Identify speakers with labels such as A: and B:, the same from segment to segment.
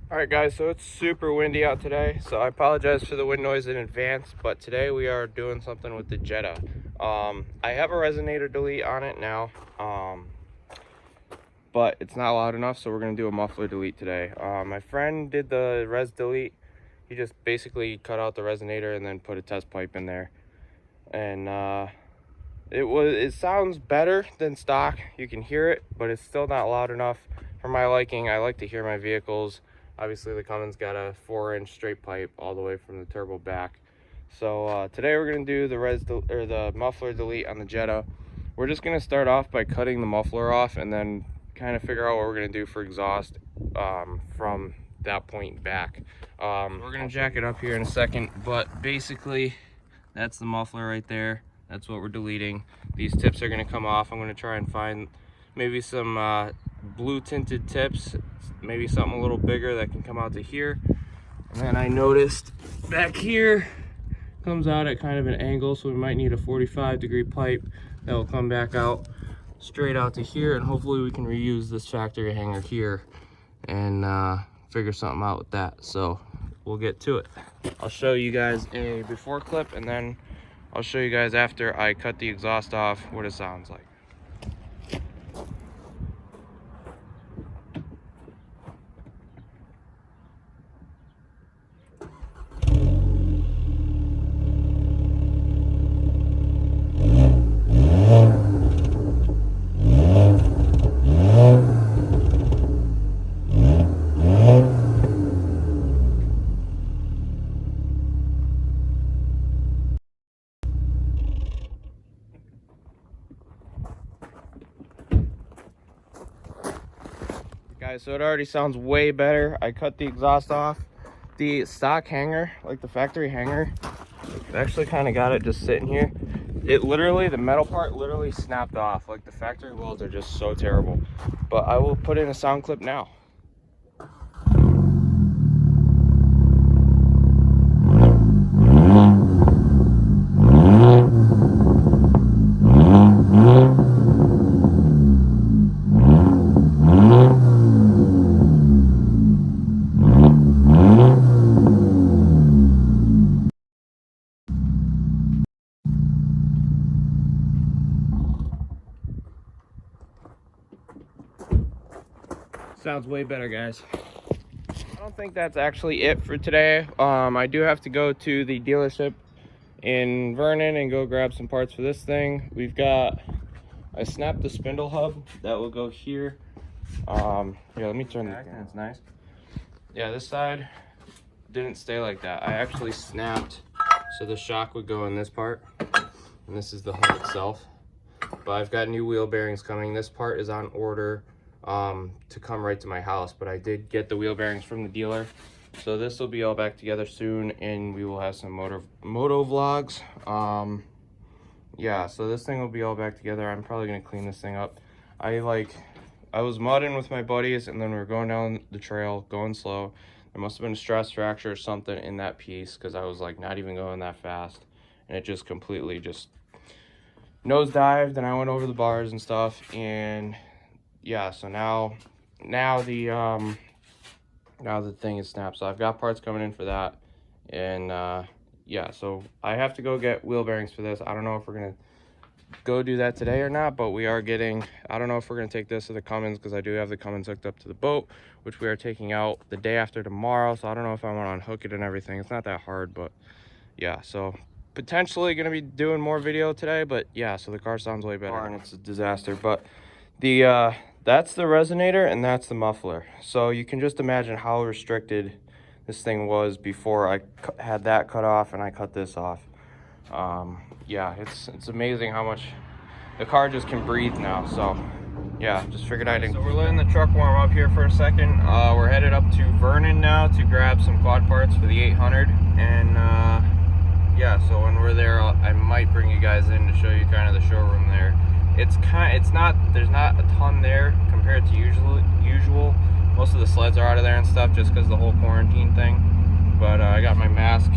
A: Alright guys, so it's super windy out today, so I apologize for the wind noise in advance, but today we are doing something with the Jetta. I have a resonator delete on it now, but it's not loud enough, so we're going to do a muffler delete today. My friend did the res delete. He just basically cut out the resonator and then put a test pipe in there. And it sounds better than stock. You can hear it, but it's still not loud enough for my liking. I like to hear my vehicles. Obviously the Cummins got a 4-inch straight pipe all the way from the turbo back. So today we're going to do the muffler delete on the Jetta. We're just going to start off by cutting the muffler off and then kind of figure out what we're going to do for exhaust from that point back. We're going to jack it up here in a second, but basically that's the muffler right there. That's what we're deleting. These tips are going to come off. I'm going to try and find maybe some blue tinted tips, maybe something a little bigger that can come out to here. And then I noticed back here comes out at kind of an angle, so we might need a 45-degree pipe that will come back out straight out to here, and hopefully we can reuse this factory hanger here and figure something out with that. So we'll get to it. I'll show you guys a before clip, and then I'll show you guys after I cut the exhaust off what it sounds like. Guys, so it already sounds way better. I cut the exhaust off. The stock hanger, like the factory hanger, I actually kind of got it just sitting here. It literally, the metal part literally snapped off. Like the factory welds are just so terrible. But I will put in a sound clip now. Sounds way better, guys. I don't think that's actually it for today. I do have to go to the dealership in Vernon and go grab some parts for this thing. I snapped the spindle hub that will go here. Here, let me turn this back. It's nice. Yeah, this side didn't stay like that. I actually snapped so the shock would go in this part, and this is the hub itself. But I've got new wheel bearings coming. This part is on order to come right to my house, but I did get the wheel bearings from the dealer, so this will be all back together soon, and we will have some moto vlogs. Yeah, so this thing will be all back together. I'm probably gonna clean this thing up. I was mudding with my buddies, and then we were going down the trail going slow. There must have been a stress fracture or something in that piece, because I was like not even going that fast, and it just completely just nosedived, and I went over the bars and stuff. And yeah, so now the thing is snapped, so I've got parts coming in for that. And yeah, so I have to go get wheel bearings for this. I don't know if we're gonna go do that today or not, but we are getting, I don't know if we're gonna take this to the Cummins, because I do have the Cummins hooked up to the boat, which we are taking out the day after tomorrow. So I don't know if I want to unhook it and everything. It's not that hard, but yeah, so potentially gonna be doing more video today. But yeah, so the car sounds way better, and it's a disaster. But the that's the resonator and that's the muffler. So you can just imagine how restricted this thing was before I had that cut off and I cut this off. Yeah, it's amazing how much the car just can breathe now. So yeah, just figured I'd... So we're letting the truck warm up here for a second. We're headed up to Vernon now to grab some quad parts for the 800. And yeah, so when we're there, I might bring you guys in to show you kind of the showroom there. There's not a ton there compared to usual. Most of the sleds are out of there and stuff just because of the whole quarantine thing. But I got my mask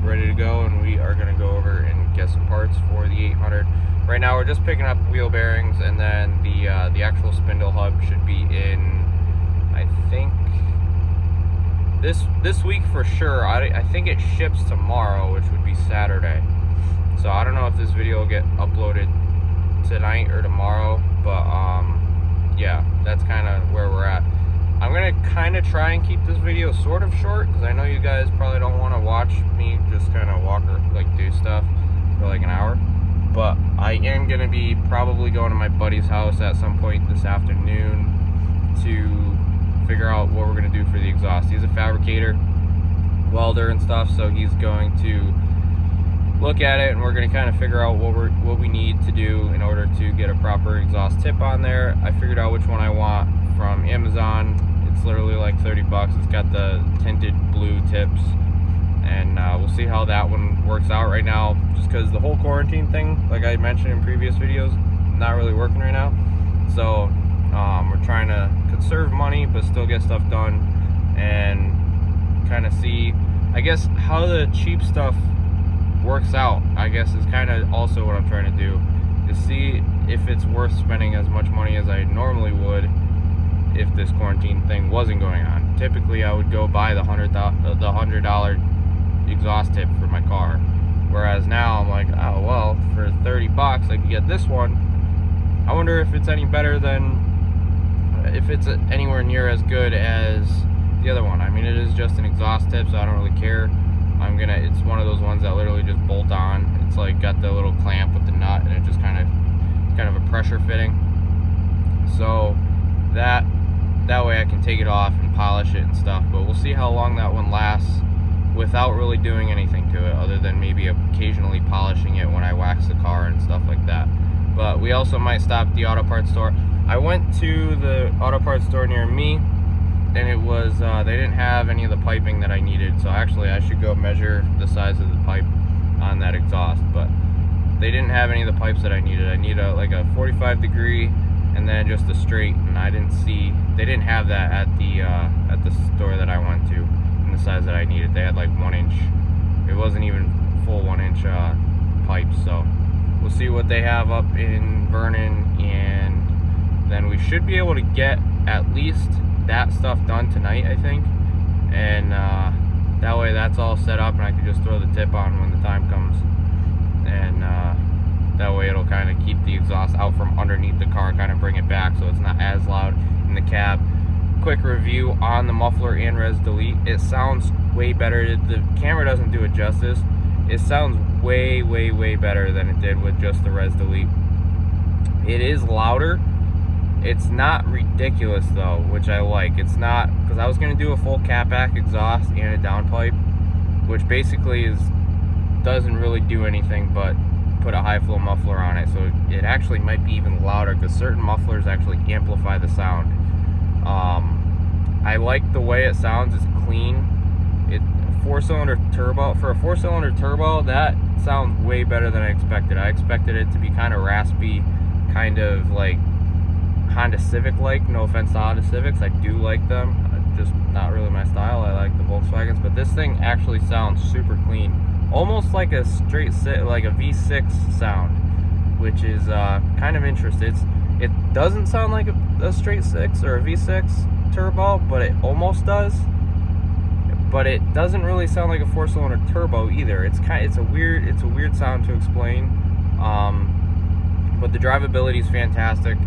A: ready to go, and we are gonna go over and get some parts for the 800. Right now we're just picking up wheel bearings, and then the actual spindle hub should be in, I think, this week for sure. I think it ships tomorrow, which would be Saturday. So I don't know if this video will get uploaded tonight or tomorrow, but yeah, that's kind of where we're at. I'm gonna kind of try and keep this video sort of short, because I know you guys probably don't want to watch me just kind of walk or like do stuff for like an hour. But I am gonna be probably going to my buddy's house at some point this afternoon to figure out what we're gonna do for the exhaust. He's a fabricator, welder and stuff, so he's going to look at it, and we're going to kind of figure out what we need to do in order to get a proper exhaust tip on there. I figured out which one I want from Amazon. It's literally like 30 bucks. It's got the tinted blue tips, and we'll see how that one works out right now, just because the whole quarantine thing, like I mentioned in previous videos, not really working right now. So we're trying to conserve money but still get stuff done, and kind of see, I guess, how the cheap stuff works out, I guess, is kind of also what I'm trying to do, is see if it's worth spending as much money as I normally would if this quarantine thing wasn't going on. Typically I would go buy the $100 exhaust tip for my car, whereas now I'm like, oh well, for 30 bucks I could get this one. I wonder if it's any better than, if it's anywhere near as good as the other one. I mean, it is just an exhaust tip, so I don't really care. It's one of those ones that literally just bolt on. It's like got the little clamp with the nut, and it just kind of a pressure fitting. So that way I can take it off and polish it and stuff. But we'll see how long that one lasts without really doing anything to it, other than maybe occasionally polishing it when I wax the car and stuff like that. But we also might stop at the auto parts store. I went to the auto parts store near me, and it was they didn't have any of the piping that I needed, so actually I should go measure the size of the pipe on that exhaust. But they didn't have any of the pipes that I needed. I need like a 45 degree and then just a straight, and they didn't have that at the store that I went to in the size that I needed. They had like 1 inch, it wasn't even full 1 inch pipes. So we'll see what they have up in Vernon, and then we should be able to get at least that stuff done tonight, I think, and that way that's all set up, and I can just throw the tip on when the time comes, and that way it'll kind of keep the exhaust out from underneath the car, kind of bring it back so it's not as loud in the cab. Quick review on the muffler and res delete. It sounds way better. The camera doesn't do it justice. It sounds way better than it did with just the res delete. It is louder. It's not ridiculous though, which I like. It's not, because I was going to do a full catback exhaust and a downpipe, which basically doesn't really do anything but put a high flow muffler on it, so it actually might be even louder, because certain mufflers actually amplify the sound. I like the way it sounds. It's clean. Four-cylinder turbo, for a four-cylinder turbo, that sounds way better than I expected. I expected it to be kind of raspy, kind of like Honda Civic like. No offense to Honda Civics, I do like them, just not really my style. I like the Volkswagens, but this thing actually sounds super clean, almost like a like a V6 sound, which is kind of interesting. It doesn't sound like a straight 6 or a V6 turbo, but it almost does. But it doesn't really sound like a four-cylinder turbo either. It's a weird sound to explain. But the drivability is fantastic.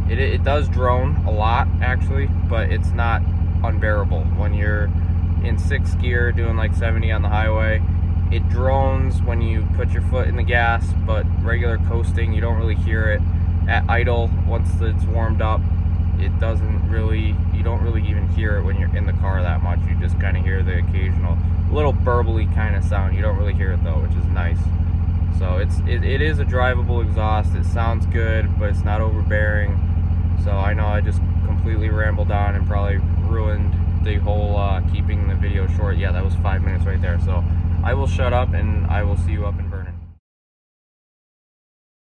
A: It does drone a lot actually, but it's not unbearable when you're in 6th gear doing like 70 on the highway. It drones when you put your foot in the gas, but regular coasting, you don't really hear it. At idle, once it's warmed up, you don't really even hear it when you're in the car that much. You just kind of hear the occasional little burbly kind of sound. You don't really hear it though, which is nice. So it is a drivable exhaust. It sounds good, but it's not overbearing. So I know I just completely rambled on and probably ruined the whole keeping the video short. Yeah, that was 5 minutes right there. So I will shut up, and I will see you up in